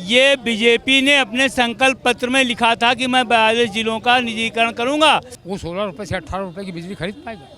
ये बीजेपी ने अपने संकल्प पत्र में लिखा था कि मैं 42 जिलों का निजीकरण करूंगा। वो 16 रुपये से 18 रुपये की बिजली खरीद पाएगा,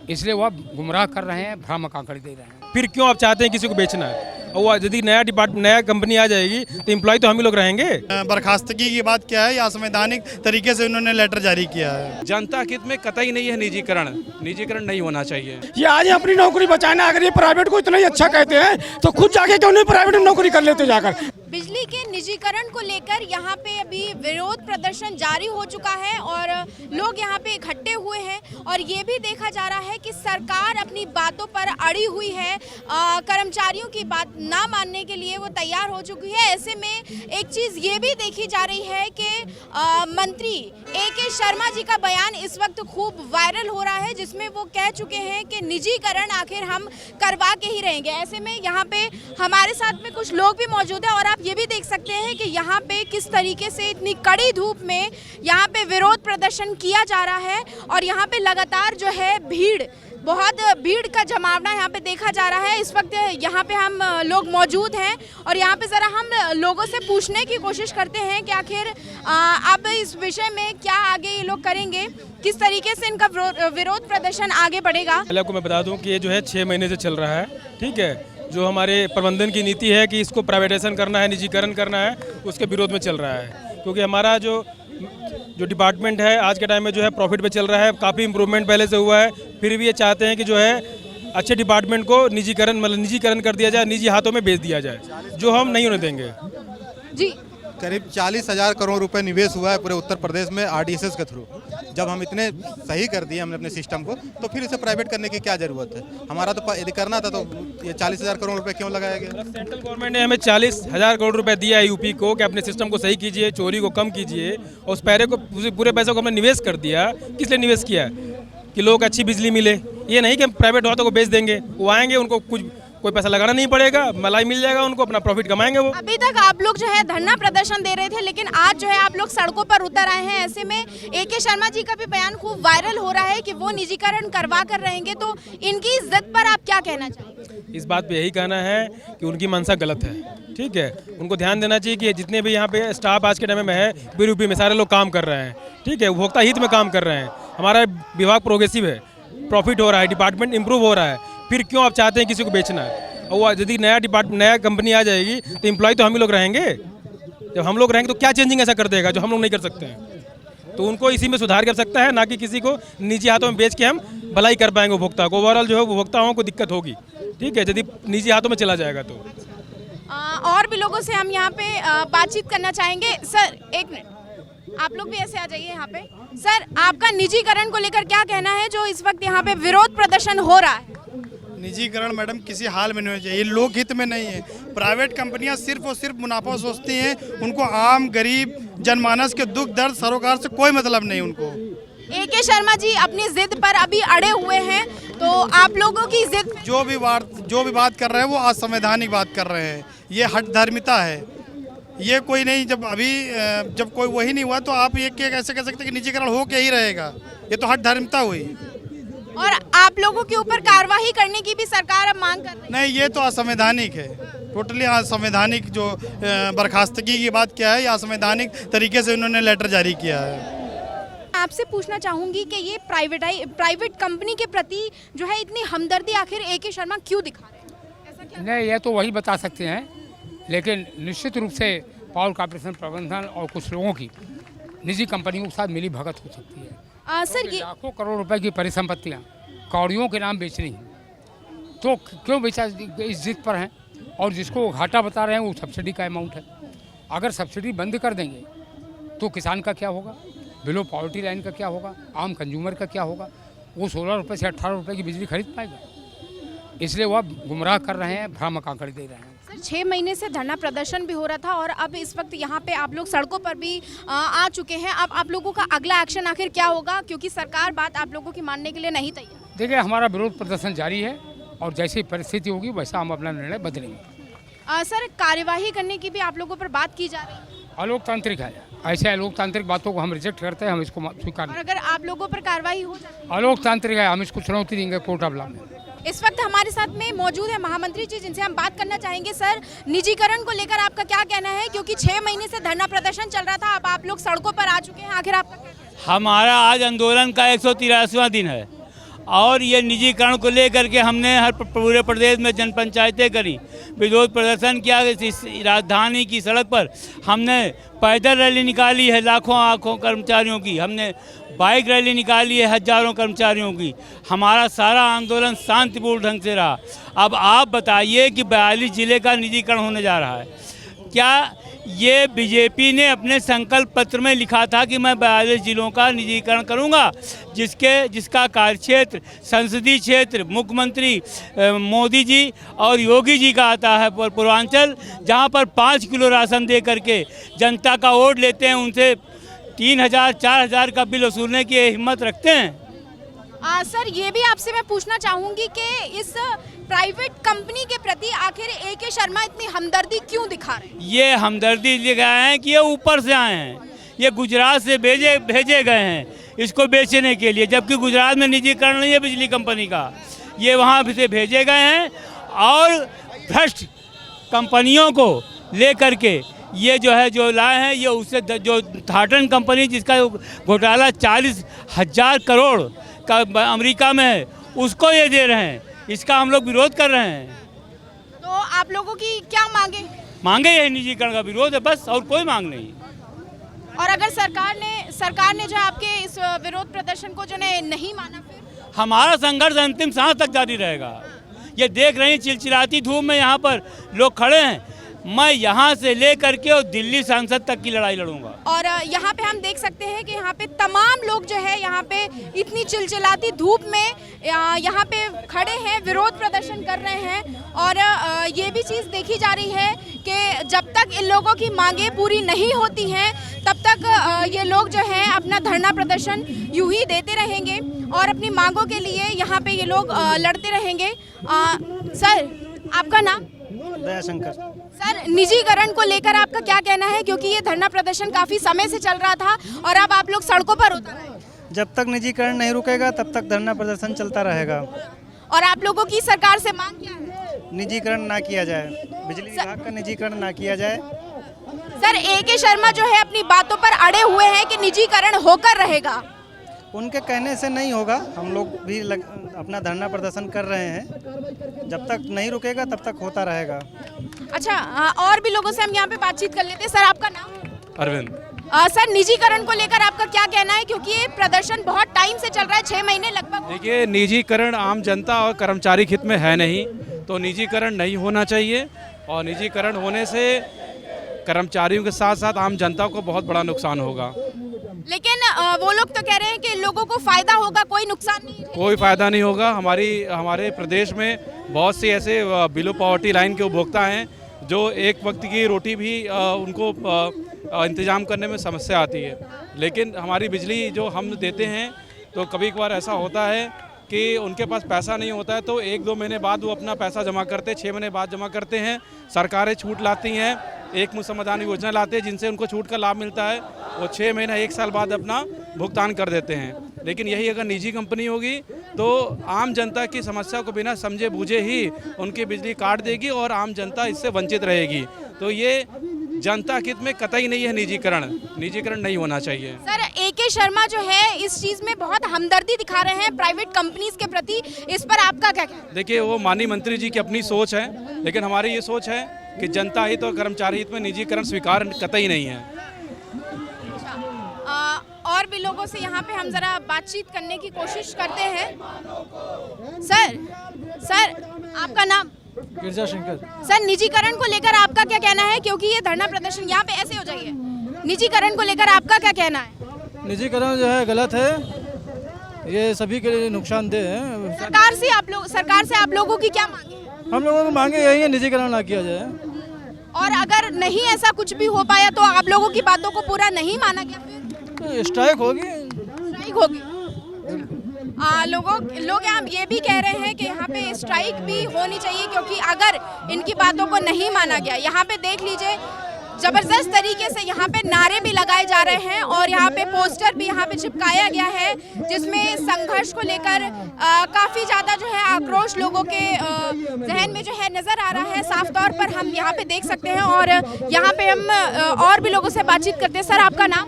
इसलिए वो गुमराह कर रहे हैं, भ्रामक आंकड़े दे रहे हैं। फिर क्यों आप चाहते हैं किसी को बेचना है? और यदि नया कंपनी आ जाएगी तो एम्प्लॉय तो हम ही लोग रहेंगे। बर्खास्तगी की बात क्या है, या संवैधानिक तरीके से उन्होंने लेटर जारी किया है। जनता हित में कतई नहीं है निजीकरण नहीं होना चाहिए। ये आज अपनी नौकरी बचाना, अगर ये प्राइवेट को इतना ही अच्छा कहते हैं तो खुद जाके क्यों नहीं प्राइवेट में नौकरी कर लेते जाकर। बिजली के निजीकरण को लेकर यहाँ पे अभी विरोध प्रदर्शन जारी हो चुका है और लोग यहाँ पे इकट्ठे हुए हैं और ये भी देखा जा रहा है कि सरकार अपनी बातों पर अड़ी हुई है, कर्मचारियों की बात ना मानने के लिए वो तैयार हो चुकी है। ऐसे में एक चीज़ ये भी देखी जा रही है कि मंत्री A.K. शर्मा जी का बयान इस वक्त खूब वायरल हो रहा है, जिसमें वो कह चुके हैं कि निजीकरण आखिर हम करवा के ही रहेंगे। ऐसे में यहाँ पे हमारे साथ में कुछ लोग भी मौजूद हैं और आप ये भी देख सकते हैं कि यहाँ पे किस तरीके से इतनी कड़ी धूप में यहाँ पे विरोध प्रदर्शन किया जा रहा है और यहाँ पे लगातार जो है बहुत भीड़ का जमावड़ा यहाँ पे देखा जा रहा है। इस वक्त यहाँ पे हम लोग मौजूद हैं और यहाँ पे ज़रा हम लोगों से पूछने की कोशिश करते हैं कि आखिर अब इस विषय में क्या आगे ये लोग करेंगे, किस तरीके से इनका विरोध प्रदर्शन आगे बढ़ेगा। पहले आपको मैं बता दूं कि ये जो है 6 महीने से चल रहा है, ठीक है। जो हमारे प्रबंधन की नीति है कि इसको प्राइवेटाइजेशन करना है, निजीकरण करना है, उसके विरोध में चल रहा है। क्योंकि हमारा जो डिपार्टमेंट है आज के टाइम में जो है प्रॉफिट पे चल रहा है, काफ़ी इम्प्रूवमेंट पहले से हुआ है। फिर भी ये चाहते हैं कि जो है अच्छे डिपार्टमेंट को निजीकरण कर दिया जाए, निजी हाथों में बेच दिया जाए, जो हम नहीं होने देंगे। जी, करीब 40,000 करोड़ रुपए निवेश हुआ है पूरे उत्तर प्रदेश में RDSS के थ्रू। जब हम इतने सही कर दिए हमने अपने सिस्टम को, तो फिर इसे प्राइवेट करने की क्या ज़रूरत है? हमारा तो यदि करना था तो ये 40,000 करोड़ रुपए क्यों लगाया गया? सेंट्रल गवर्नमेंट ने हमें 40,000 करोड़ रुपए दिया है यूपी को कि अपने सिस्टम को सही कीजिए, चोरी को कम कीजिए, और उस पैसे को पूरे पैसे को हमने निवेश कर दिया। किस लिए निवेश किया? कि लोग अच्छी बिजली मिले। ये नहीं कि हम प्राइवेट हाथों को बेच देंगे, वो आएंगे, उनको कोई पैसा लगाना नहीं पड़ेगा, मलाई मिल जाएगा उनको, अपना प्रॉफिट कमाएंगे वो। अभी तक आप लोग जो है धरना प्रदर्शन दे रहे थे, लेकिन आज जो है आप लोग सड़कों पर उतर आए हैं। ऐसे में A.K. शर्मा जी का भी बयान खूब वायरल हो रहा है कि वो निजीकरण करवा कर रहेंगे, तो इनकी इज्जत पर आप क्या कहना चाहेंगे? इस बात पे यही कहना है कि उनकी मंशा गलत है, ठीक है। उनको ध्यान देना चाहिए कि जितने भी यहाँ पे स्टाफ आज के टाइम में है, यूपी में सारे लोग काम कर रहे हैं, ठीक है, उपभोक्ता हित में काम कर रहे हैं। हमारा विभाग प्रोग्रेसिव है, प्रॉफिट हो रहा है, डिपार्टमेंट इंप्रूव हो रहा है। फिर क्यों आप चाहते हैं किसी को बेचना है? और यदि नया कंपनी आ जाएगी तो एम्प्लॉय तो हम ही लोग रहेंगे। जब हम लोग रहेंगे तो क्या चेंजिंग ऐसा कर देगा जो हम लोग नहीं कर सकते हैं? तो उनको इसी में सुधार कर सकता है, ना कि किसी को निजी हाथों में बेच के हम भलाई कर पाएंगे उपभोक्ता को। ओवरऑल जो है उपभोक्ताओं को दिक्कत होगी, ठीक है, यदि निजी हाथों में चला जाएगा तो। और भी लोगों से हम यहाँ पे बातचीत करना चाहेंगे। सर, एक मिनट, आप लोग भी ऐसे आ जाइए यहाँ पे। सर, आपका निजीकरण को लेकर क्या कहना है जो इस वक्त यहाँ पे विरोध प्रदर्शन हो रहा है? निजीकरण मैडम किसी हाल में नहीं होना चाहिए, लोकहित में नहीं है। प्राइवेट कंपनियां सिर्फ और सिर्फ मुनाफा सोचती हैं, उनको आम गरीब जनमानस के दुख दर्द सरोकार से कोई मतलब नहीं उनको। A.K. शर्मा जी अपनी जिद पर अभी अड़े हुए हैं, तो आप लोगों की जिद जो भी बात कर रहे हैं वो असंवैधानिक बात कर रहे हैं। ये हठधर्मिता है, ये कोई नहीं। जब कोई वही नहीं हुआ तो आप ये कैसे कह सकते कि निजीकरण हो के ही रहेगा? ये तो हठधर्मिता हुई। और आप लोगों के ऊपर कार्रवाई करने की भी सरकार अब मांग कर रही है। नहीं, ये तो असंवैधानिक है, टोटली असंवैधानिक। जो बर्खास्तगी की बात क्या है, या असंवैधानिक तरीके से उन्होंने लेटर जारी किया है। आपसे पूछना चाहूंगी कि ये प्राइवेट कंपनी के प्रति जो है इतनी हमदर्दी आखिर A.K. शर्मा क्यों दिखा रहे हैं? ऐसा क्या? नहीं, ये तो वही बता सकते हैं, लेकिन निश्चित रूप से पावर कॉर्पोरेशन प्रबंधन और कुछ लोगों की निजी कंपनियों के साथ मिली भगत हो सकती है। सर, ये लाखों करोड़ रुपए की परिसंपत्तियां कौड़ियों के नाम बेचनी है, तो क्यों बेचा? इस जिद पर हैं, और जिसको घाटा बता रहे हैं वो सब्सिडी का अमाउंट है। अगर सब्सिडी बंद कर देंगे तो किसान का क्या होगा, बिलो पॉवर्टी लाइन का क्या होगा, आम कंज्यूमर का क्या होगा? वो 16 रुपये से 18 रुपये की बिजली खरीद पाएगा, इसलिए वो गुमराह कर रहे हैं, भ्रामक आंकड़े दे रहे हैं। सर, 6 महीने से धरना प्रदर्शन भी हो रहा था और अब इस वक्त यहाँ पे आप लोग सड़कों पर भी आ चुके हैं। अब आप लोगों का अगला एक्शन आखिर क्या होगा, क्योंकि सरकार बात आप लोगों की मानने के लिए नहीं तैयार? देखिए, हमारा विरोध प्रदर्शन जारी है और जैसी परिस्थिति होगी वैसा हम अपना निर्णय बदलेंगे। सर, कार्यवाही करने की भी आप लोगों पर बात की जा रही है? अलोकतांत्रिक है, ऐसे अलोकतांत्रिक बातों को हम रिजेक्ट करते हैं, हम इसको स्वीकार। और अगर आप लोगों पर कार्रवाई हो जाए? अलोकतांत्रिक है, हम इसको चुनौती देंगे कोर्ट ऑफ लॉ में। इस वक्त हमारे साथ में मौजूद है महामंत्री जी, जिनसे हम बात करना चाहेंगे। सर, निजीकरण को लेकर आपका क्या कहना है, क्योंकि 6 महीने से धरना प्रदर्शन चल रहा था, अब आप लोग सड़कों पर आ चुके हैं, आखिर आपका क्या कहना है? हमारा आज आंदोलन का 183वां दिन है और ये निजीकरण को लेकर के हमने हर पूरे प्रदेश में जनपंचायतें करी, विरोध प्रदर्शन किया। इस राजधानी की सड़क पर हमने पैदल रैली निकाली है लाखों कर्मचारियों की, हमने बाइक रैली निकाली है हजारों कर्मचारियों की। हमारा सारा आंदोलन शांतिपूर्ण ढंग से रहा। अब आप बताइए कि 42 जिले का निजीकरण होने जा रहा है, क्या ये बीजेपी ने अपने संकल्प पत्र में लिखा था कि मैं 42 जिलों का निजीकरण करूंगा, जिसका कार्यक्षेत्र संसदीय क्षेत्र मुख्यमंत्री मोदी जी और योगी जी का आता है पूर्वांचल, जहां पर 5 किलो राशन दे करके जनता का वोट लेते हैं, उनसे 3000-4000 का बिल वसूलने की हिम्मत रखते हैं। सर, ये भी आपसे मैं पूछना चाहूँगी कि इस प्राइवेट कंपनी के प्रति आखिर ए.के. शर्मा इतनी हमदर्दी क्यों दिखा रहे हैं? ये हमदर्दी दिखाए हैं कि ये ऊपर से आए हैं, ये गुजरात से भेजे गए हैं इसको बेचने के लिए, जबकि गुजरात में निजीकरण नहीं है बिजली कंपनी का, ये वहाँ से भेजे गए हैं और भ्रष्ट कंपनियों को लेकर के ये जो लाए हैं, ये उससे जो थाटन कंपनी जिसका घोटाला 40,000 करोड़ का अमेरिका में है, उसको ये दे रहे हैं, इसका हम लोग विरोध कर रहे हैं। तो आप लोगों की क्या मांगे यही निजीकरण का विरोध है, बस और कोई मांग नहीं। और अगर सरकार ने जो आपके इस विरोध प्रदर्शन को जो नहीं माना, फिर हमारा संघर्ष अंतिम सांस तक जारी रहेगा। ये देख रही चिलचिलाती धूप में यहाँ पर लोग खड़े हैं, मैं यहाँ से लेकर के और दिल्ली सांसद तक की लड़ाई लड़ूंगा। और यहाँ पे हम देख सकते हैं कि यहाँ पे तमाम लोग जो है यहाँ पे इतनी चिलचिलाती धूप में यहाँ पे खड़े हैं, विरोध प्रदर्शन कर रहे हैं। और ये भी चीज़ देखी जा रही है कि जब तक इन लोगों की मांगे पूरी नहीं होती हैं, तब तक ये लोग जो है अपना धरना प्रदर्शन यूं ही देते रहेंगे और अपनी मांगों के लिए यहाँ पे ये लोग लड़ते रहेंगे। सर, आपका नाम? दयाशंकर। सर, निजीकरण को लेकर आपका क्या कहना है, क्योंकि ये धरना प्रदर्शन काफी समय से चल रहा था और अब आप लोग सड़कों पर उतर रहे हैं? जब तक निजीकरण नहीं रुकेगा तब तक धरना प्रदर्शन चलता रहेगा। और आप लोगों की सरकार से मांग क्या है? निजीकरण ना किया जाए, बिजली विभाग का निजीकरण ना किया जाए। Sir, A K. शर्मा जो है अपनी बातों पर अड़े हुए हैं कि निजीकरण होकर रहेगा। उनके कहने से नहीं होगा, हम लोग भी अपना धरना प्रदर्शन कर रहे हैं, जब तक नहीं रुकेगा तब तक होता रहेगा। अच्छा, और भी लोगों से हम यहाँ पे बातचीत कर लेते हैं। सर, आपका नाम? अरविंद। सर, निजीकरण को लेकर आपका क्या कहना है, क्योंकि ये प्रदर्शन बहुत टाइम से चल रहा है, 6 महीने लगभग। देखिए, निजीकरण आम जनता और कर्मचारी हित में है नहीं, तो निजीकरण नहीं होना चाहिए और निजीकरण होने से कर्मचारियों के साथ साथ आम जनता को बहुत बड़ा नुकसान होगा। लेकिन वो लोग तो कह रहे हैं कि लोगों को फायदा होगा, कोई नुकसान नहीं। कोई फायदा नहीं होगा। हमारे प्रदेश में बहुत से ऐसे बिलो पॉवर्टी लाइन के उपभोक्ता हैं जो एक वक्त की रोटी भी उनको इंतजाम करने में समस्या आती है। लेकिन हमारी बिजली जो हम देते हैं, तो कभी कभार ऐसा होता है कि उनके पास पैसा नहीं होता है, तो 1-2 महीने बाद वो अपना पैसा जमा करते हैं, 6 महीने बाद जमा करते हैं। सरकारें छूट लाती हैं, एक मुश्त समाधान योजना लाते हैं जिनसे उनको छूट का लाभ मिलता है, वो 6 महीना 1 साल बाद अपना भुगतान कर देते हैं। लेकिन यही अगर निजी कंपनी होगी तो आम जनता की समस्या को बिना समझे बूझे ही उनकी बिजली काट देगी और आम जनता इससे वंचित रहेगी। तो ये जनता हित में कतई नहीं है निजीकरण नहीं होना चाहिए। Sir, A K. शर्मा जो है इस चीज में बहुत हमदर्दी दिखा रहे हैं प्राइवेट कंपनीज के प्रति, इस पर आपका क्या कहना है? देखिए, वो माननीय मंत्री जी की अपनी सोच है, लेकिन हमारी ये सोच है कि जनता हित और कर्मचारी हित में निजीकरण स्वीकार कतई नहीं है। और भी लोगों से यहाँ पे हम जरा बातचीत करने की कोशिश करते हैं। सर, आपका नाम? गिरजा शंकर। सर, निजीकरण को लेकर आपका क्या कहना है, क्योंकि ये धरना प्रदर्शन यहाँ पे ऐसे हो जाइए, निजीकरण को लेकर आपका क्या कहना है? निजीकरण जो है गलत है, ये सभी के लिए नुकसानदेह है। सरकार से आप लोगों की क्या मांगे? हम लोगों को मांगे यही है, निजीकरण ना किया जाए। और अगर नहीं ऐसा कुछ भी हो पाया तो आप लोगों की बातों को पूरा नहीं माना गया, फिर स्ट्राइक होगी। लोग यहाँ ये भी कह रहे हैं कि यहाँ पे स्ट्राइक भी होनी चाहिए, क्योंकि अगर इनकी बातों को नहीं माना गया, यहाँ पे देख लीजिए जबरदस्त तरीके से यहाँ पे नारे भी लगाए जा रहे हैं और यहाँ पे पोस्टर भी यहाँ पे चिपकाया गया है जिसमें संघर्ष को लेकर काफी ज्यादा जो है आक्रोश लोगों के जहन में जो है नजर आ रहा है, साफ तौर पर हम यहाँ पे देख सकते हैं। और यहाँ पे हम और भी लोगों से बातचीत करते हैं। सर, आपका नाम?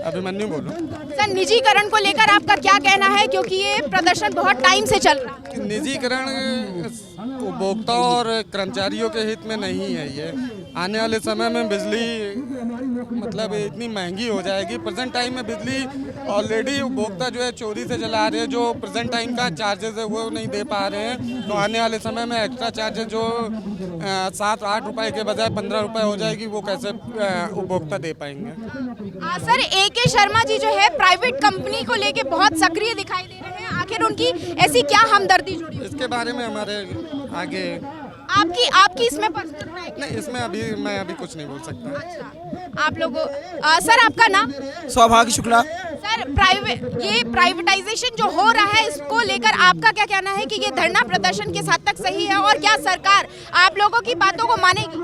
अभिमन्यु बोलो। सर, निजीकरण को लेकर आपका क्या कहना है, क्योंकि ये प्रदर्शन बहुत टाइम से चल रहा है? निजीकरण उपभोक्ताओं और कर्मचारियों के हित में नहीं है। ये आने वाले समय में बिजली मतलब इतनी महंगी हो जाएगी। प्रेजेंट टाइम में बिजली ऑलरेडी उपभोक्ता जो है चोरी से जला रहे हैं, जो प्रेजेंट टाइम का चार्जेस है वो नहीं दे पा रहे हैं। तो आने वाले समय में एक्स्ट्रा चार्जेस जो 7-8 रुपए के बजाय 15 रुपए हो जाएगी, वो कैसे उपभोक्ता दे पाएंगे? सर, AK शर्मा जी जो है प्राइवेट कंपनी को लेके बहुत सक्रिय दिखाई दे रहे हैं, आखिर उनकी ऐसी क्या हमदर्दी जुड़ी? इसके बारे में हमारे आगे आपकी इसमें पर्सनल राय क्या है? नहीं, इसमें मैं अभी कुछ नहीं बोल सकता। अच्छा, आप लोगों सर, आपका नाम? सौभाग्य शुक्ला। सर, ये प्राइवेटाइजेशन जो हो रहा है, इसको लेकर आपका क्या कहना है कि ये धरना प्रदर्शन किस हद तक सही है और क्या सरकार आप लोगों की बातों को मानेगी?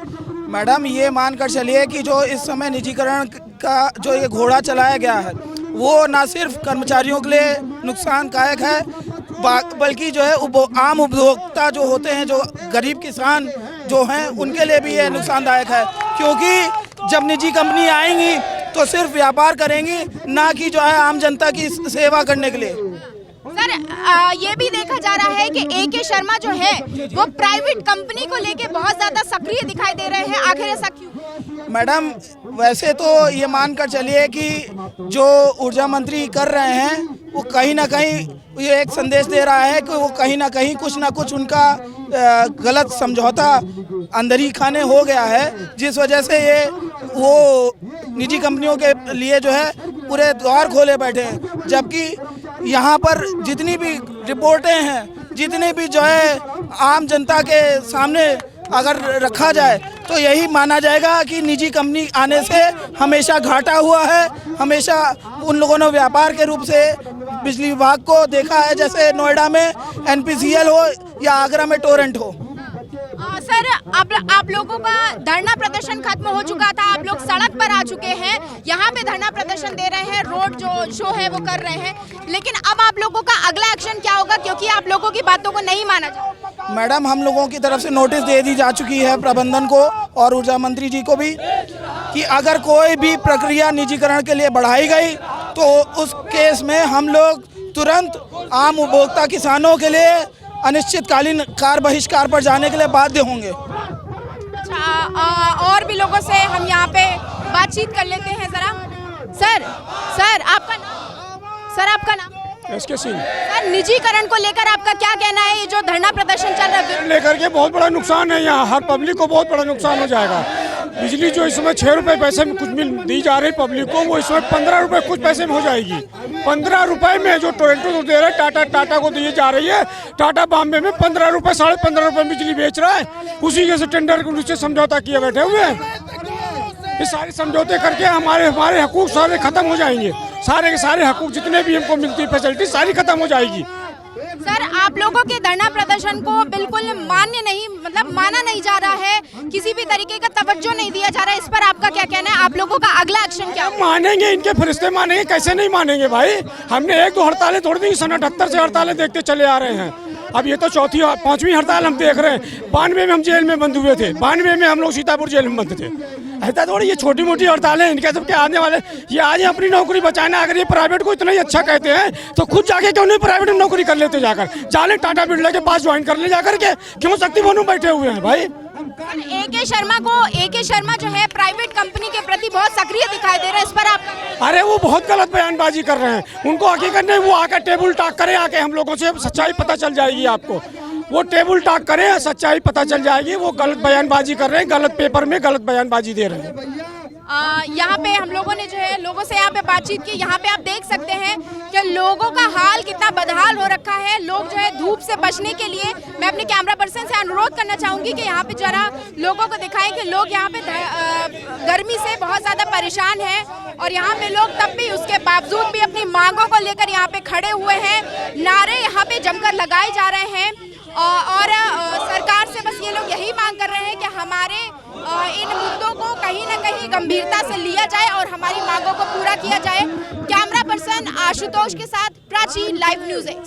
मैडम, ये मानकर चलिए कि जो इस समय निजीकरण का जो ये घोड़ा चलाया गया है वो ना सिर्फ कर्मचारियों के लिए नुकसानदायक है, बल्कि जो है आम उपभोक्ता जो होते हैं, जो गरीब किसान जो हैं, उनके लिए भी ये नुकसानदायक है। क्योंकि जब निजी कंपनी आएंगी तो सिर्फ व्यापार करेंगी, ना कि जो है आम जनता की सेवा करने के लिए। सर, ये भी देखा जा रहा है कि AK शर्मा जो है वो प्राइवेट कंपनी को लेके बहुत ज्यादा सक्रिय दिखाई दे रहे हैं, आखिर ऐसा क्यों? मैडम, वैसे तो ये मानकर चलिए कि जो ऊर्जा मंत्री कर रहे हैं वो कहीं ना कहीं ये एक संदेश दे रहा है कि वो कहीं ना कहीं कुछ ना कुछ उनका गलत समझौता अंदर ही खाने हो गया है, जिस वजह से ये वो निजी कंपनियों के लिए जो है पूरे द्वार खोले बैठे हैं। जबकि यहाँ पर जितनी भी रिपोर्टें हैं, जितने भी जो है आम जनता के सामने अगर रखा जाए तो यही माना जाएगा कि निजी कंपनी आने से हमेशा घाटा हुआ है। हमेशा उन लोगों ने व्यापार के रूप से बिजली विभाग को देखा है, जैसे नोएडा में NPCL हो या आगरा में टोरेंट हो। सर, आप लोगों का धरना प्रदर्शन खत्म हो चुका था, आप लोग सड़क पर आ चुके हैं, यहाँ पे धरना प्रदर्शन दे रहे हैं, रोड जो शो है वो कर रहे हैं, लेकिन अब आप लोगों का अगला एक्शन क्या होगा, क्योंकि आप लोगों की बातों को नहीं माना जाता? मैडम, हम लोगों की तरफ से नोटिस दे दी जा चुकी है प्रबंधन को और ऊर्जा मंत्री जी को भी कि अगर कोई भी प्रक्रिया निजीकरण के लिए बढ़ाई गई तो उस केस में हम लोग तुरंत आम उपभोक्ता किसानों के लिए अनिश्चितकालीन कार्य बहिष्कार पर जाने के लिए बाध्य होंगे। अच्छा, और भी लोगों से हम यहाँ पे बातचीत कर लेते हैं जरा। सर, आपका नाम? सर, आपका नाम? SK सिंह। सर, निजीकरण को लेकर आपका क्या कहना है? ये जो धरना प्रदर्शन चल रहा है लेकर के बहुत बड़ा नुकसान है, यहाँ हर पब्लिक को बहुत बड़ा नुकसान हो जाएगा। बिजली जो इस समय 6 रुपए पैसे में कुछ दी जा रही पब्लिक को, वो इस समय 15 रुपए कुछ पैसे में हो जाएगी। 15 रुपए में जो टोरेंटो को दे रहा है, टाटा को दी जा रही है, टाटा बॉम्बे में 15 रुपए 15.5 रुपए बिजली बेच रहा है, उसी जैसे टेंडर के नीचे समझौता किए बैठे हुए हैं। ये सारे समझौते करके हमारे हकूक सारे खत्म हो जाएंगे, सारे के सारे हकूक जितने भी हमको मिलती फैसिलिटी सारी खत्म हो जाएगी। सर, आप लोगों के धरना प्रदर्शन को बिल्कुल माना नहीं जा रहा है, किसी भी तरीके का तवज्जो नहीं दिया जा रहा है, इस पर आपका क्या कहना है? आप लोगों का अगला एक्शन क्या होगा? मानेंगे, इनके फरिश्ते मानेंगे, कैसे नहीं मानेंगे भाई। हमने 1-2 हड़तालें तोड़ दी, सन 78 से हड़तालें देखते चले आ रहे हैं। अब ये तो 4वीं हड़ताल हम देख रहे हैं। 92 में हम जेल में बंद हुए थे, 92 में हम लोग सीतापुर जेल में बंद थे। ऐसा थोड़ी ये छोटी मोटी हड़तालें इनके सबके आने वाले, ये आज अपनी नौकरी बचाना, अगर ये प्राइवेट को इतना ही अच्छा कहते हैं तो खुद जाके क्यों नहीं प्राइवेट में नौकरी कर लेते, जाकर जाले टाटा बिरला के पास ज्वाइन कर ले जाकर के, क्यों शक्ति भवन में बैठे हुए हैं भाई। AK शर्मा जो है प्राइवेट कंपनी के प्रति बहुत सक्रिय दिखाई दे रहा है, इस पर आप? अरे वो बहुत गलत बयानबाजी कर रहे हैं, उनको हकीकत नहीं, वो आकर टेबल टॉक करे, आके हम लोगों से सच्चाई पता चल जाएगी आपको। वो टेबल टॉक करे, सच्चाई पता चल जाएगी। वो गलत बयानबाजी कर रहे हैं, गलत पेपर में गलत बयानबाजी दे रहे हैं। यहाँ पे हम लोगों ने जो है लोगों से यहाँ पे बातचीत की, यहाँ पे आप देख सकते हैं कि लोगों का हाल कितना बदहाल हो रखा है। लोग जो है धूप से बचने के लिए, मैं अपने कैमरा पर्सन से अनुरोध करना चाहूँगी कि यहाँ पे जरा लोगों को दिखाएं कि लोग यहाँ पे गर्मी से बहुत ज़्यादा परेशान हैं और यहाँ पे लोग तब भी उसके बावजूद भी अपनी मांगों को लेकर यहाँ पे खड़े हुए हैं। नारे यहाँ पे जमकर लगाए जा रहे हैं और सरकार से बस ये लोग यही मांग कर रहे हैं कि हमारे इन मुद्दों को कहीं ना कहीं गंभीरता से लिया जाए और हमारी मांगों को पूरा किया जाए। कैमरा पर्सन आशुतोष के साथ प्राची, लाइव न्यूज़ 1।